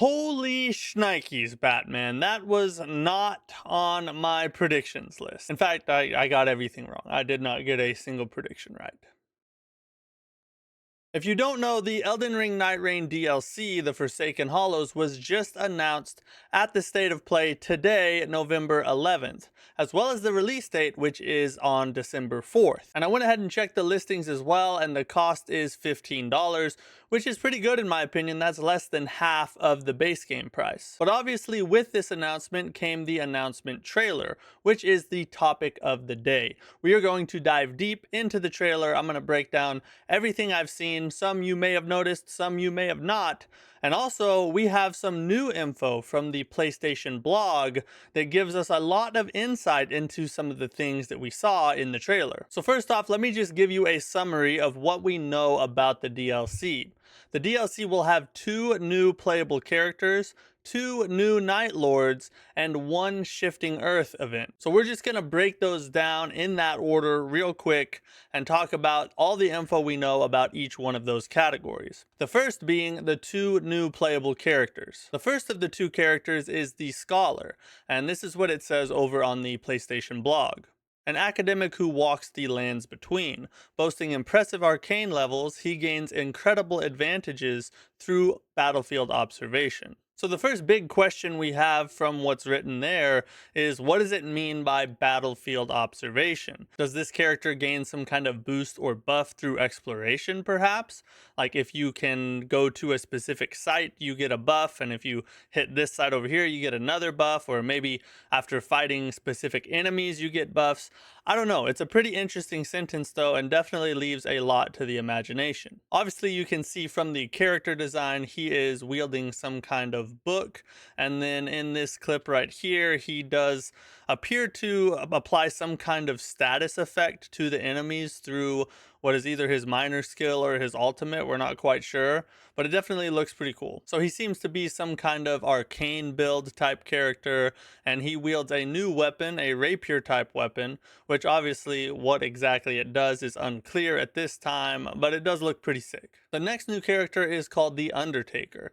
Holy shnikes, Batman. That was not on my predictions list. In fact, I got everything wrong. I did not get a single prediction right. If you don't know, the Elden Ring Nightreign DLC, The Forsaken Hollows, was just announced at the State of Play today, November 11th, as well as the release date, which is on December 4th. And I went ahead and checked the listings as well, and the cost is $15, which is pretty good in my opinion. That's less than half of the base game price. But obviously with this announcement came the announcement trailer, which is the topic of the day. We are going to dive deep into the trailer. I'm going to break down everything I've seen. Some you may have noticed, some you may have not. And also, we have some new info from the PlayStation blog that gives us a lot of insight into some of the things that we saw in the trailer. So first off, let me just give you a summary of what we know about the DLC. The DLC will have 2 new playable characters, 2 new Nightlords, and 1 Shifting Earth event. So we're just going to break those down in that order real quick and talk about all the info we know about each one of those categories. The first being the 2 new playable characters. The first of the 2 characters is the Scholar, and this is what it says over on the PlayStation blog. An academic who walks the lands between. Boasting impressive arcane levels, he gains incredible advantages through battlefield observation. So the first big question we have from what's written there is, what does it mean by battlefield observation? Does this character gain some kind of boost or buff through exploration perhaps? Like if you can go to a specific site, you get a buff, and if you hit this site over here, you get another buff, or maybe after fighting specific enemies, you get buffs. I don't know. It's a pretty interesting sentence though, and definitely leaves a lot to the imagination. Obviously, you can see from the character design, he is wielding some kind of book. And then in this clip right here, he does appear to apply some kind of status effect to the enemies through what is either his minor skill or his ultimate. We're not quite sure, but it definitely looks pretty cool. So he seems to be some kind of arcane build type character, and he wields a new weapon, a rapier type weapon, which obviously what exactly it does is unclear at this time, but it does look pretty sick. The next new character is called the Undertaker.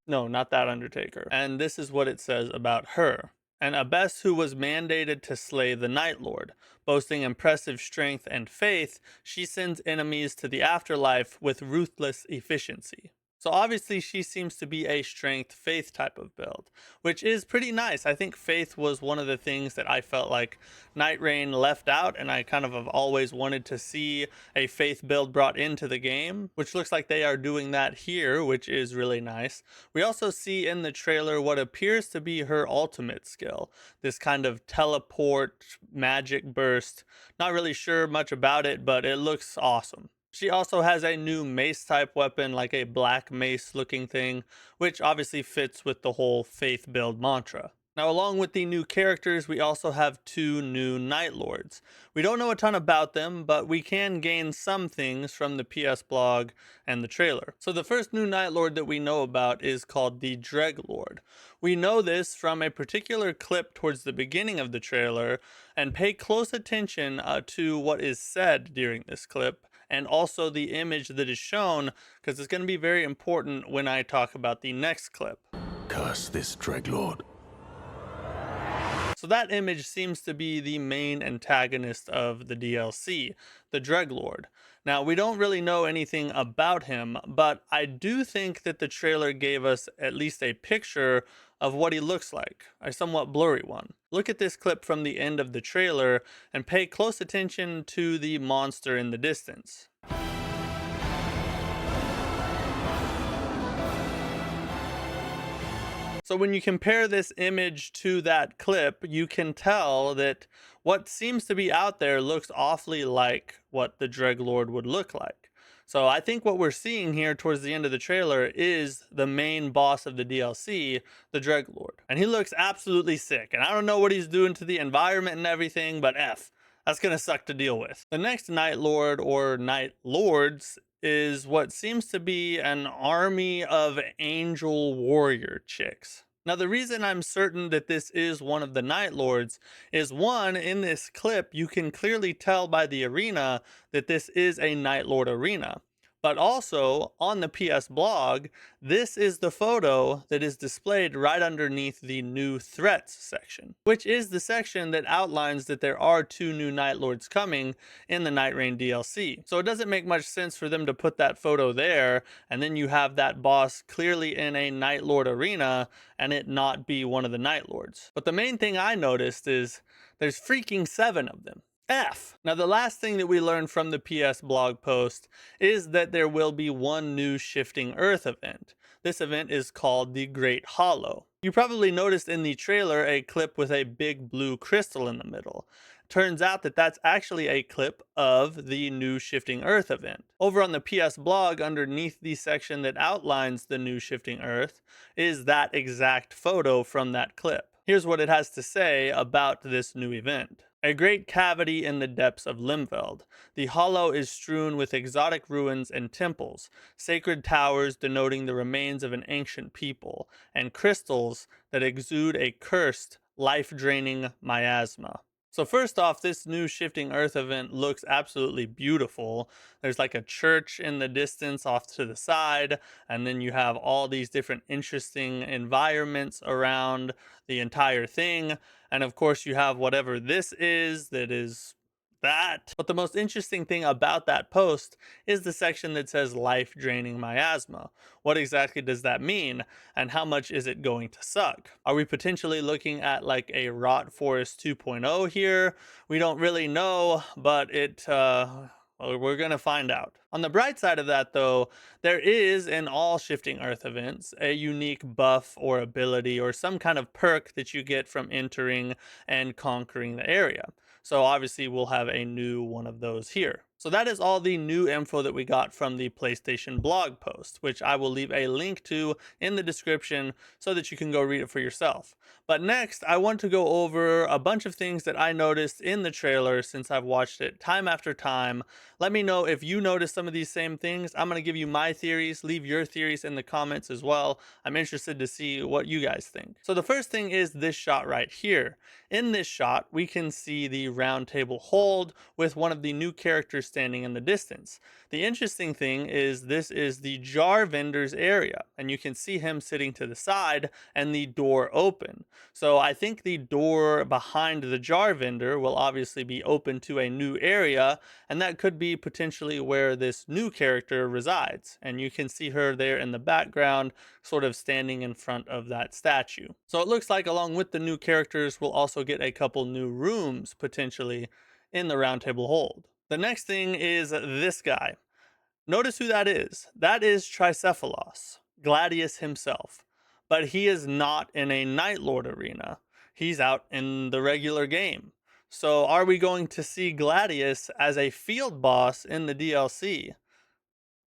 No, not that Undertaker. And this is what it says about her. An abbess who was mandated to slay the Night Lord. Boasting impressive strength and faith, she sends enemies to the afterlife with ruthless efficiency. So obviously she seems to be a strength faith type of build, which is pretty nice. I think faith was one of the things that I felt like Nightraign left out, and I kind of have always wanted to see a faith build brought into the game, which looks like they are doing that here, which is really nice. We also see in the trailer what appears to be her ultimate skill, this kind of teleport magic burst. Not really sure much about it, but it looks awesome. She also has a new mace type weapon, like a black mace looking thing, which obviously fits with the whole faith build mantra. Now, along with the new characters, we also have 2 new Night Lords. We don't know a ton about them, but we can gain some things from the PS blog and the trailer. So the first new Night Lord that we know about is called the Dreglord. We know this from a particular clip towards the beginning of the trailer, and pay close attention to what is said during this clip, and also the image that is shown, because it's going to be very important when I talk about the next clip. Curse this Dreglord. So that image seems to be the main antagonist of the DLC, the Dreglord. Now, we don't really know anything about him, but I do think that the trailer gave us at least a picture of what he looks like, a somewhat blurry one. Look at this clip from the end of the trailer and pay close attention to the monster in the distance. So when you compare this image to that clip, you can tell that what seems to be out there looks awfully like what the Dreglord would look like. So I think what we're seeing here towards the end of the trailer is the main boss of the DLC, the Dreglord. And he looks absolutely sick. And I don't know what he's doing to the environment and everything, but that's gonna suck to deal with. The next Night Lord, or Night Lords, is what seems to be an army of angel warrior chicks. Now, the reason I'm certain that this is one of the Night Lords is, one, in this clip, you can clearly tell by the arena that this is a Night Lord arena. But also on the PS blog, this is the photo that is displayed right underneath the new threats section, which is the section that outlines that there are 2 new Nightlords coming in the Nightreign DLC. So it doesn't make much sense for them to put that photo there, and then you have that boss clearly in a Nightlord arena and it not be one of the Nightlords. But the main thing I noticed is there's freaking 7 of them. F. Now, the last thing that we learned from the PS blog post is that there will be one new Shifting Earth event. This event is called the Great Hollow. You probably noticed in the trailer a clip with a big blue crystal in the middle. Turns out that that's actually a clip of the new Shifting Earth event. Over on the PS blog, underneath the section that outlines the new Shifting Earth, is that exact photo from that clip. Here's what it has to say about this new event. A great cavity in the depths of Limveld. The hollow is strewn with exotic ruins and temples, sacred towers denoting the remains of an ancient people, and crystals that exude a cursed, life-draining miasma. So first off, this new Shifting Earth event looks absolutely beautiful. There's like a church in the distance off to the side, and then you have all these different interesting environments around the entire thing. And of course, you have whatever this is that is that. But the most interesting thing about that post is the section that says life draining miasma. What exactly does that mean? And how much is it going to suck? Are we potentially looking at like a Rot Forest 2.0 here? We don't really know, but well, we're going to find out. On the bright side of that, though, there is in all Shifting Earth events a unique buff or ability or some kind of perk that you get from entering and conquering the area. So obviously we'll have a new one of those here. So that is all the new info that we got from the PlayStation blog post, which I will leave a link to in the description so that you can go read it for yourself. But next, I want to go over a bunch of things that I noticed in the trailer since I've watched it time after time. Let me know if you noticed some of these same things. I'm going to give you my theories. Leave your theories in the comments as well. I'm interested to see what you guys think. So the first thing is this shot right here. In this shot, we can see the round table hold with one of the new characters standing in the distance. The interesting thing is this is the jar vendor's area, and you can see him sitting to the side and the door open. So I think the door behind the jar vendor will obviously be open to a new area, and that could be potentially where this new character resides. And you can see her there in the background, sort of standing in front of that statue. So it looks like along with the new characters, we'll also get a couple new rooms potentially in the round table hold. The next thing is this guy. Notice who that is. That is Tricephalos, Gladius himself. But he is not in a Nightlord arena. He's out in the regular game. So are we going to see Gladius as a field boss in the DLC?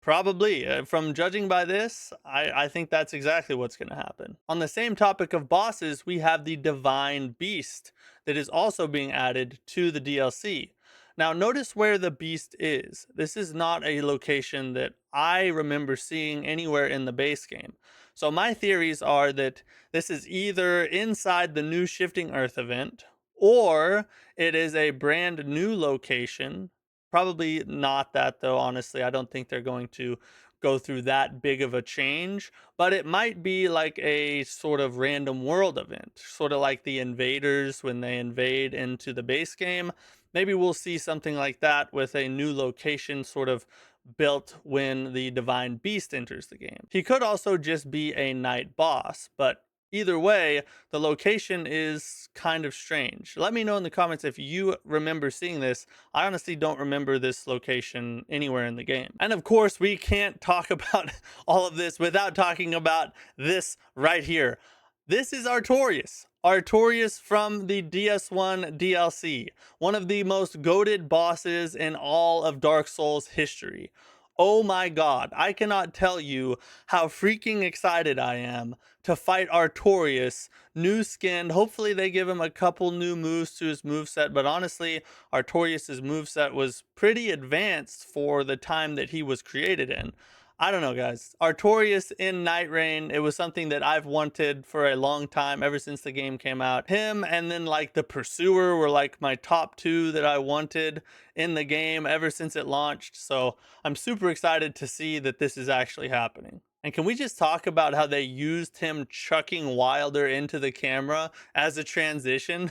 Probably. From judging by this, I think that's exactly what's going to happen. On the same topic of bosses, we have the Divine Beast that is also being added to the DLC. Now, notice where the beast is. This is not a location that I remember seeing anywhere in the base game. So my theories are that this is either inside the new Shifting Earth event, or it is a brand new location. Probably not that though, honestly. I don't think they're going to go through that big of a change, but it might be like a sort of random world event, sort of like the invaders when they invade into the base game. Maybe we'll see something like that with a new location sort of built when the Divine Beast enters the game. He could also just be a night boss, but either way, the location is kind of strange. Let me know in the comments if you remember seeing this. I honestly don't remember this location anywhere in the game. And of course, we can't talk about all of this without talking about this right here. This is Artorias. Artorias from the DS1 DLC, one of the most goated bosses in all of Dark Souls history. Oh my god, I cannot tell you how freaking excited I am to fight Artorias, new skinned. Hopefully they give him a couple new moves to his moveset, but honestly, Artorias' moveset was pretty advanced for the time that he was created in. I don't know, guys. Artorias in Nightrain, it was something that I've wanted for a long time, ever since the game came out. Him and then like the Pursuer were like my top two that I wanted in the game ever since it launched. So I'm super excited to see that this is actually happening. And can we just talk about how they used him chucking Wilder into the camera as a transition?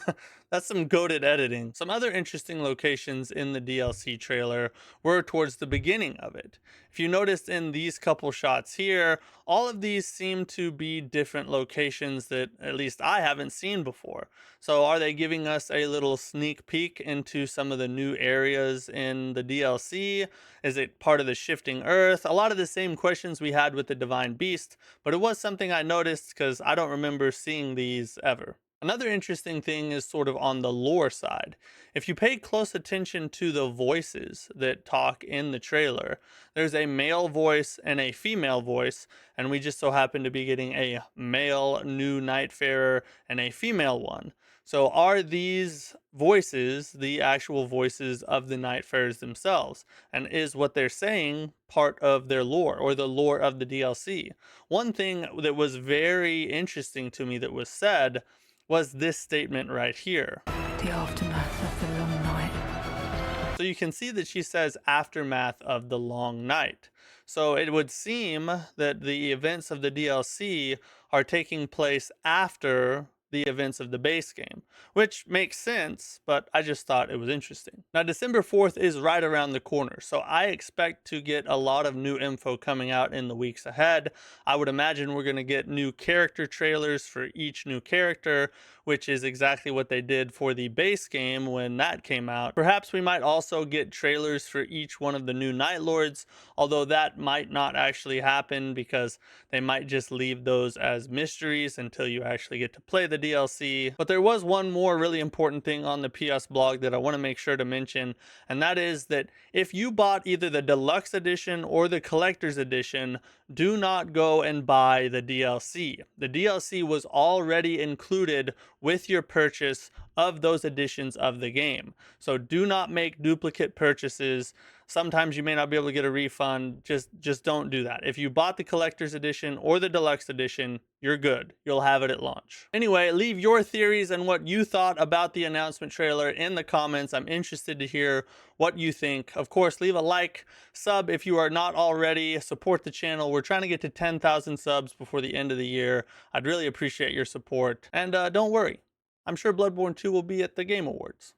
That's some goated editing. Some other interesting locations in the DLC trailer were towards the beginning of it. If you noticed in these couple shots here, all of these seem to be different locations that at least I haven't seen before. So are they giving us a little sneak peek into some of the new areas in the DLC? Is it part of the shifting earth? A lot of the same questions we had with the Divine Beast, but it was something I noticed because I don't remember seeing these ever. Another interesting thing is sort of on the lore side. If you pay close attention to the voices that talk in the trailer, there's a male voice and a female voice, and we just so happen to be getting a male new Nightfarer and a female one. So are these voices the actual voices of the Nightfarers themselves? And is what they're saying part of their lore or the lore of the DLC? One thing that was very interesting to me that was said was this statement right here. The aftermath of the long night. So you can see that she says aftermath of the long night. So it would seem that the events of the DLC are taking place after the events of the base game, which makes sense, but I just thought it was interesting. Now, December 4th is right around the corner, so I expect to get a lot of new info coming out in the weeks ahead. I would imagine we're going to get new character trailers for each new character, which is exactly what they did for the base game when that came out. Perhaps we might also get trailers for each one of the new Nightlords, although that might not actually happen because they might just leave those as mysteries until you actually get to play the DLC. But there was one more really important thing on the PS blog that I want to make sure to mention, and that is that if you bought either the deluxe edition or the collector's edition, do not go and buy the DLC. The DLC was already included with your purchase of those editions of the game. So do not make duplicate purchases. Sometimes you may not be able to get a refund. Just don't do that. If you bought the collector's edition or the deluxe edition, you're good. You'll have it at launch. Anyway, leave your theories and what you thought about the announcement trailer in the comments. I'm interested to hear what you think. Of course, leave a like, sub if you are not already, support the channel. We're trying to get to 10,000 subs before the end of the year. I'd really appreciate your support. And don't worry, I'm sure Bloodborne 2 will be at the Game Awards.